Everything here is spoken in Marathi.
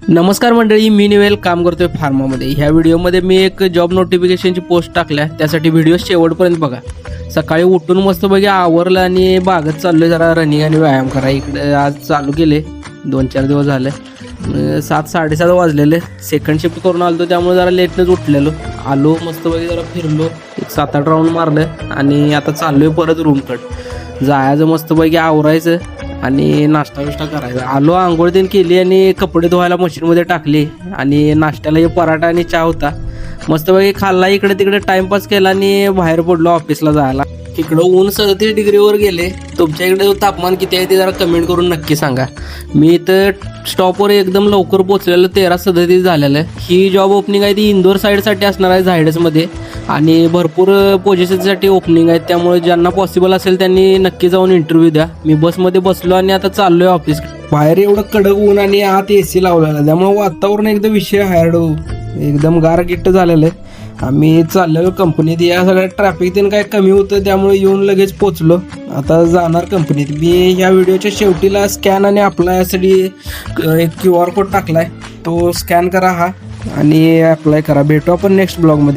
नमस्कार मंडळी, मी निवेल काम करतोय फार्मामध्ये. ह्या व्हिडिओमध्ये मी एक जॉब नोटिफिकेशनची पोस्ट टाकल्या, त्यासाठी व्हिडिओ शेवटपर्यंत बघा. सकाळी उठून मस्तपैकी आवरलं आणि बागत चाललोय जरा रनिंग आणि व्यायाम करा. इकडे आज चालू केले, 2-4 दिवस झाले. 7-7:30 वाजलेले. सेकंड शिफ्ट करून आलो त्यामुळे जरा लेटनच उठलेलो. आलो मस्तपैकी जरा फिरलो, एक 7-8 राऊंड मारलं आणि आता चाललोय परत रूमकडे. जायचं मस्तपैकी आवरायचं आणि नाश्ता विष्टा करायचा. आलो, आंघोळ तीन केली आणि कपडे धुवायला मशीनमध्ये टाकली आणि नाश्त्याला हे पराठा आणि चहा होता. मस्तपैकी खाल्ला, इकडे तिकडे टाइमपास केला आणि बाहेर पडलो ऑफिसला जायला. इकडं ऊन 37 डिग्रीवर गेले. तुमच्या इकडे तापमान किती आहे ते जरा कमेंट करून नक्की सांगा. मी इथं स्टॉपवर एकदम लवकर पोहोचलेलं, 13:37 झालेलं आहे. ही जॉब ओपनिंग आहे ती इंदोर साईडसाठी असणार आहे, झायडसमध्ये, आणि भरपूर पोझिशनसाठी ओपनिंग आहेत. त्यामुळे ज्यांना पॉसिबल असेल त्यांनी नक्की जाऊन इंटरव्ह्यू द्या. मी बसमध्ये बसलो आणि आता चाललोय ऑफिस. बाहेर एवढं कडक ऊन आणि आत AC लावलेला, त्यामुळे वातावरण एकदम विषय हार्ड, एकदम गारगिट्ट झालेलं आहे. आम्ही चाललेलो कंपनीत. या सगळ्या ट्रॅफिक तीन काय कमी होतं त्यामुळे येऊन लगेच पोचलो. आता जाणार कंपनीत. मी ह्या व्हिडिओच्या शेवटीला स्कॅन आणि अप्लाय यासाठी एक QR कोड टाकलाय, तो स्कॅन करा हा आणि अप्लाय करा. भेटू आपण नेक्स्ट ब्लॉगमध्ये.